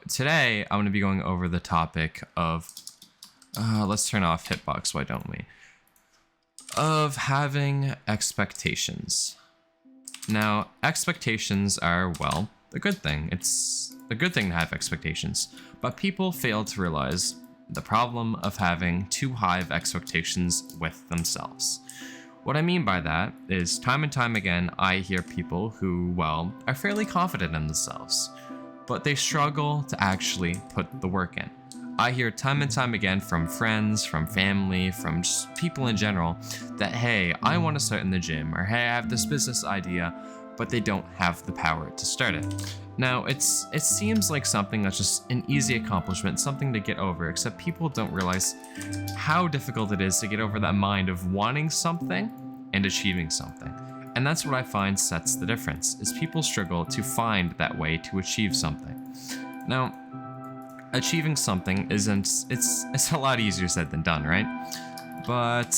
today I'm going to be going over the topic of, let's turn off Hitbox, why don't we? Of having expectations. Now, expectations are, well, a good thing. It's a good thing to have expectations, but people fail to realize the problem of having too high of expectations with themselves. What I mean by that is time and time again, I hear people who, well, are fairly confident in themselves, but they struggle to actually put the work in. I hear time and time again from friends, from family, from just people in general that, hey, I want to start in the gym, or hey, I have this business idea, but they don't have the power to start it. Now, it seems like something that's just an easy accomplishment, something to get over, except people don't realize how difficult it is to get over that mind of wanting something and achieving something. And that's what I find sets the difference, is people struggle to find that way to achieve something. Now, achieving something it's a lot easier said than done, right? But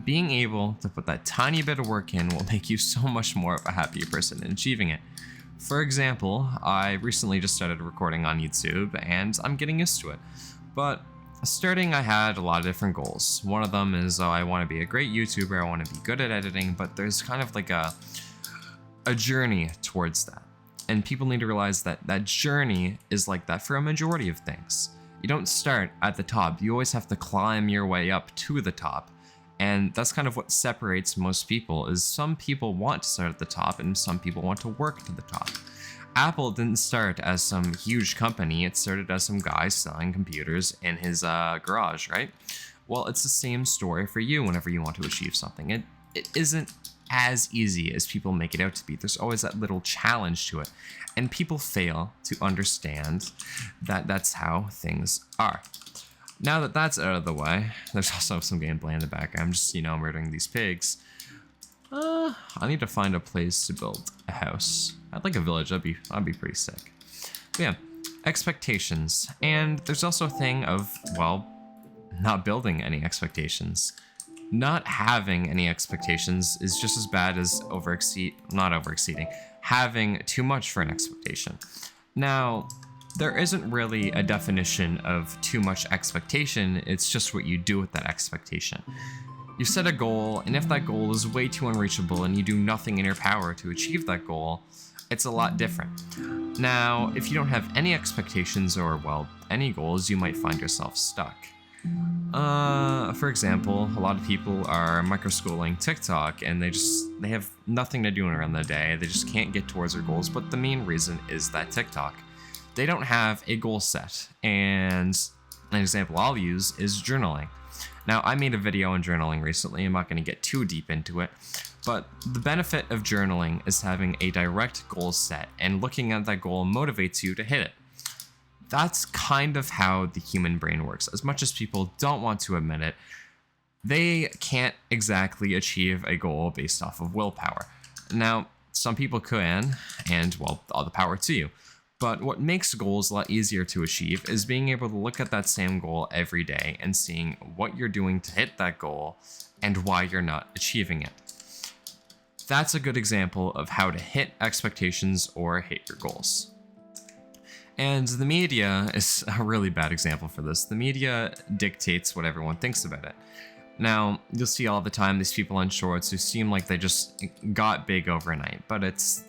being able to put that tiny bit of work in will make you so much more of a happier person in achieving it. For example, I recently just started recording on YouTube and I'm getting used to it. But starting, I had a lot of different goals. One of them is, I want to be a great YouTuber, I want to be good at editing, but there's kind of like a journey towards that. And people need to realize that that journey is like that for a majority of things. You don't start at the top, you always have to climb your way up to the top. And that's kind of what separates most people, is some people want to start at the top and some people want to work to the top. Apple didn't start as some huge company, it started as some guy selling computers in his garage, right? Well, it's the same story for you whenever you want to achieve something. It isn't as easy as people make it out to be. There's always that little challenge to it. And people fail to understand that that's how things are. Now that that's out of the way, there's also some gameplay in the background. I'm just, murdering these pigs. I need to find a place to build a house. I'd like a village, that'd be pretty sick. But yeah, expectations. And there's also a thing of, well, not building any expectations. Not having any expectations is just as bad as having too much for an expectation. Now, there isn't really a definition of too much expectation, it's just what you do with that expectation. You set a goal, and if that goal is way too unreachable and you do nothing in your power to achieve that goal, it's a lot different. Now, if you don't have any expectations or, well, any goals, you might find yourself stuck. For example, a lot of people are microschooling TikTok and they have nothing to do around the day. They just can't get towards their goals, but the main reason is that TikTok. They don't have a goal set, and an example I'll use is journaling. Now, I made a video on journaling recently. I'm not going to get too deep into it, but the benefit of journaling is having a direct goal set, and looking at that goal motivates you to hit it. That's kind of how the human brain works. As much as people don't want to admit it, they can't exactly achieve a goal based off of willpower. Now, some people can, and, well, all the power to you. But what makes goals a lot easier to achieve is being able to look at that same goal every day and seeing what you're doing to hit that goal and why you're not achieving it. That's a good example of how to hit expectations or hit your goals. And the media is a really bad example for this. The media dictates what everyone thinks about it. Now, you'll see all the time these people on shorts who seem like they just got big overnight, but that's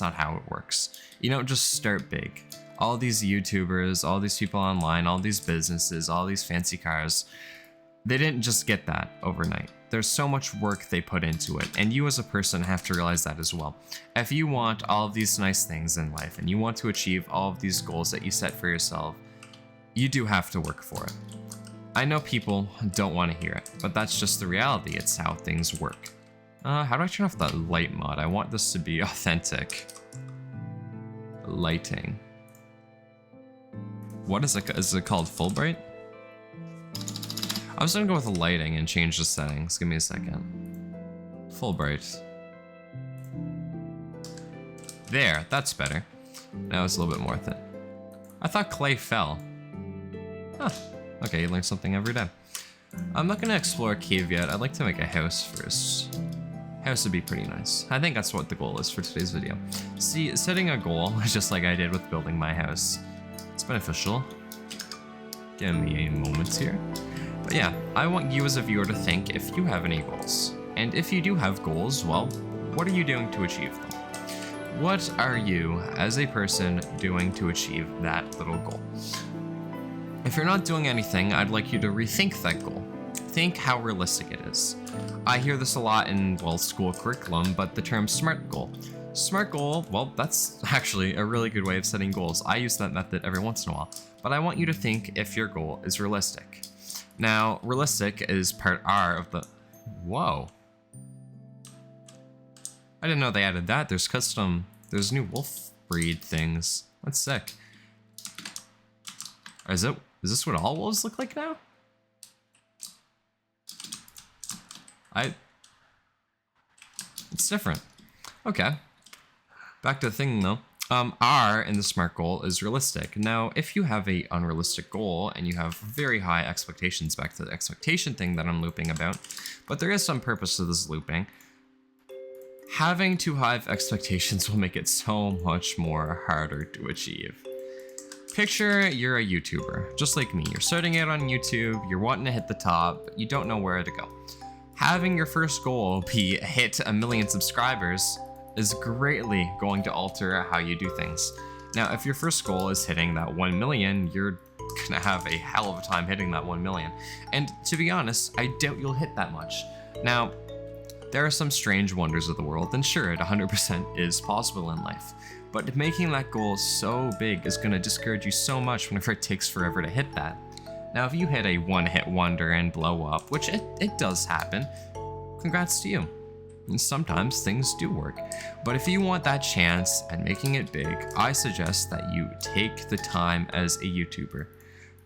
not how it works. You don't just start big. All these YouTubers, all these people online, all these businesses, all these fancy cars, they didn't just get that overnight. There's so much work they put into it, and you as a person have to realize that as well. If you want all of these nice things in life, and you want to achieve all of these goals that you set for yourself, you do have to work for it. I know people don't want to hear it, but that's just the reality. It's how things work. How do I turn off that light mod? I want this to be authentic. Lighting. What is it? Is it called Fulbright? I was gonna go with the lighting and change the settings. Give me a second. Fulbright. There, that's better. Now it's a little bit more thin. I thought clay fell. Huh. Okay, you learn something every day. I'm not gonna explore a cave yet. I'd like to make a house first. House would be pretty nice. I think that's what the goal is for today's video. See, setting a goal, just like I did with building my house, it's beneficial. Give me a moment here. But yeah, I want you as a viewer to think if you have any goals. And if you do have goals, well, what are you doing to achieve them? What are you, as a person, doing to achieve that little goal? If you're not doing anything, I'd like you to rethink that goal. Think how realistic it is. I hear this a lot in, well, school curriculum, but the term SMART goal. SMART goal, well, that's actually a really good way of setting goals. I use that method every once in a while, but I want you to think if your goal is realistic. Now, realistic is part R of the... Whoa. I didn't know they added that. There's new wolf breed things. That's sick. Is this what all wolves look like now? It's different. Okay. Back to the thing though. R in the SMART goal is realistic. Now, if you have a unrealistic goal and you have very high expectations, back to the expectation thing that I'm looping about, but there is some purpose to this looping, having too high of expectations will make it so much more harder to achieve. Picture you're a YouTuber, just like me. You're starting out on YouTube, you're wanting to hit the top, but you don't know where to go. Having your first goal be hit 1 million subscribers is greatly going to alter how you do things. Now, if your first goal is hitting that 1 million, you're gonna have a hell of a time hitting that 1 million. And to be honest, I doubt you'll hit that much. Now, there are some strange wonders of the world, and sure, it 100% is possible in life. But making that goal so big is gonna discourage you so much whenever it takes forever to hit that. Now, if you hit a one-hit wonder and blow up, which it does happen, congrats to you. And sometimes things do work. But if you want that chance at making it big, I suggest that you take the time as a YouTuber.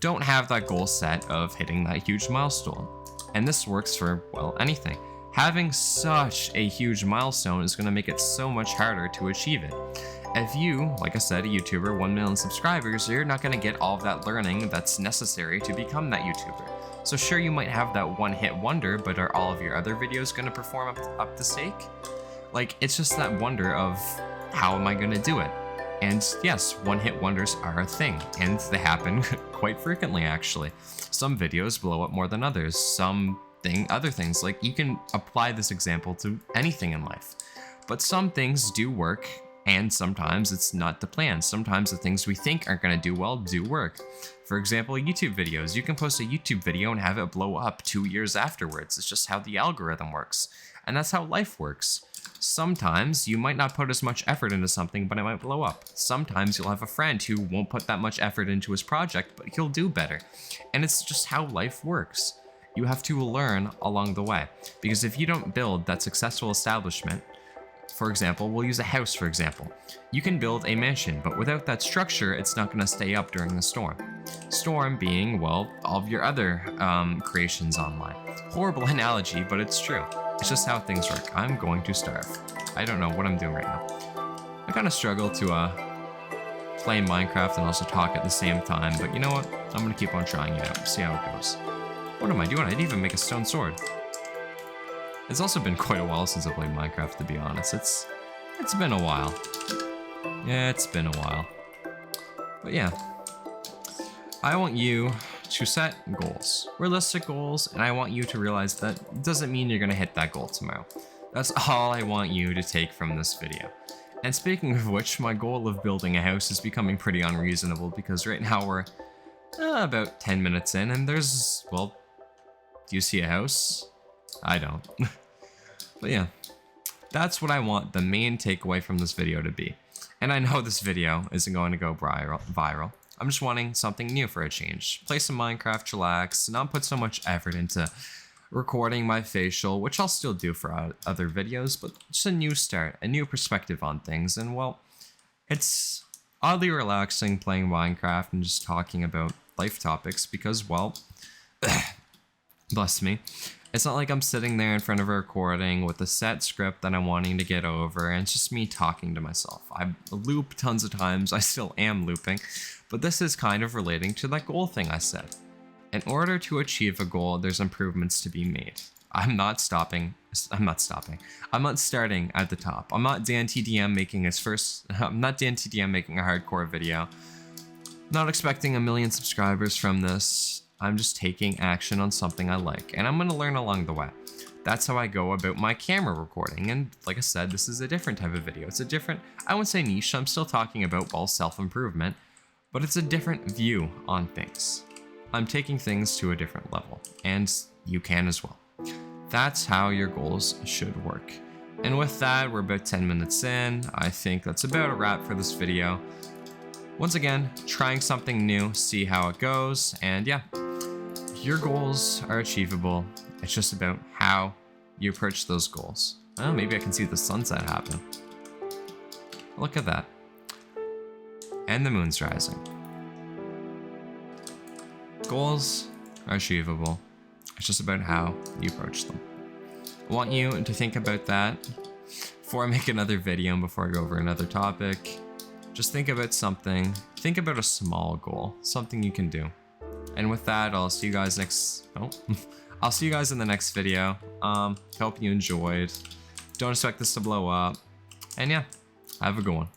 Don't have that goal set of hitting that huge milestone. And this works for, well, anything. Having such a huge milestone is going to make it so much harder to achieve it. If you, like I said, a YouTuber, 1 million subscribers, you're not going to get all of that learning that's necessary to become that YouTuber. So sure, you might have that one-hit wonder, but are all of your other videos going to perform up the stake? Like, it's just that wonder of, how am I going to do it? And yes, one-hit wonders are a thing, and they happen quite frequently, actually. Some videos blow up more than others, other things, like you can apply this example to anything in life. But some things do work, and sometimes it's not the plan. Sometimes the things we think aren't going to do well do work. For example, YouTube videos. You can post a YouTube video and have it blow up 2 years afterwards. It's just how the algorithm works. And that's how life works. Sometimes you might not put as much effort into something, but it might blow up. Sometimes you'll have a friend who won't put that much effort into his project, but he'll do better. And it's just how life works. You have to learn along the way. Because if you don't build that successful establishment, for example, we'll use a house for example. You can build a mansion, but without that structure, it's not going to stay up during the storm. Storm being, well, all of your other creations online. Horrible analogy, but it's true. It's just how things work. I'm going to starve. I don't know what I'm doing right now. I kind of struggle to play Minecraft and also talk at the same time, but you know what? I'm going to keep on trying it out, see how it goes. What am I doing? I didn't even make a stone sword. It's also been quite a while since I played Minecraft, to be honest. It's been a while. Yeah, it's been a while. But yeah. I want you to set goals. Realistic goals, and I want you to realize that doesn't mean you're gonna hit that goal tomorrow. That's all I want you to take from this video. And speaking of which, my goal of building a house is becoming pretty unreasonable because right now we're about 10 minutes in and there's, well, do you see a house? I don't. But yeah, that's what I want the main takeaway from this video to be. And I know this video isn't going to go viral. I'm just wanting something new for a change. Play some Minecraft, chillax, not put so much effort into recording my facial, which I'll still do for other videos, but just a new start, a new perspective on things. And well, it's oddly relaxing playing Minecraft and just talking about life topics because, well, bless me. It's not like I'm sitting there in front of a recording with a set script that I'm wanting to get over, and it's just me talking to myself. I loop tons of times, I still am looping, but this is kind of relating to that goal thing I said. In order to achieve a goal, there's improvements to be made. I'm not stopping. I'm not starting at the top. I'm not DanTDM making his first. I'm not DanTDM making a hardcore video. Not expecting 1 million subscribers from this. I'm just taking action on something I like, and I'm gonna learn along the way. That's how I go about my camera recording, and like I said, this is a different type of video. It's a different, I wouldn't say niche, I'm still talking about self-improvement, but it's a different view on things. I'm taking things to a different level, and you can as well. That's how your goals should work. And with that, we're about 10 minutes in. I think that's about a wrap for this video. Once again, trying something new, see how it goes, and yeah, your goals are achievable. It's just about how you approach those goals. Oh, maybe I can see the sunset happen. Look at that. And the moon's rising. Goals are achievable. It's just about how you approach them. I want you to think about that before I make another video and before I go over another topic. Just think about something. Think about a small goal, something you can do. And with that, I'll see you guys I'll see you guys in the next video. Hope you enjoyed. Don't expect this to blow up. And yeah, have a good one.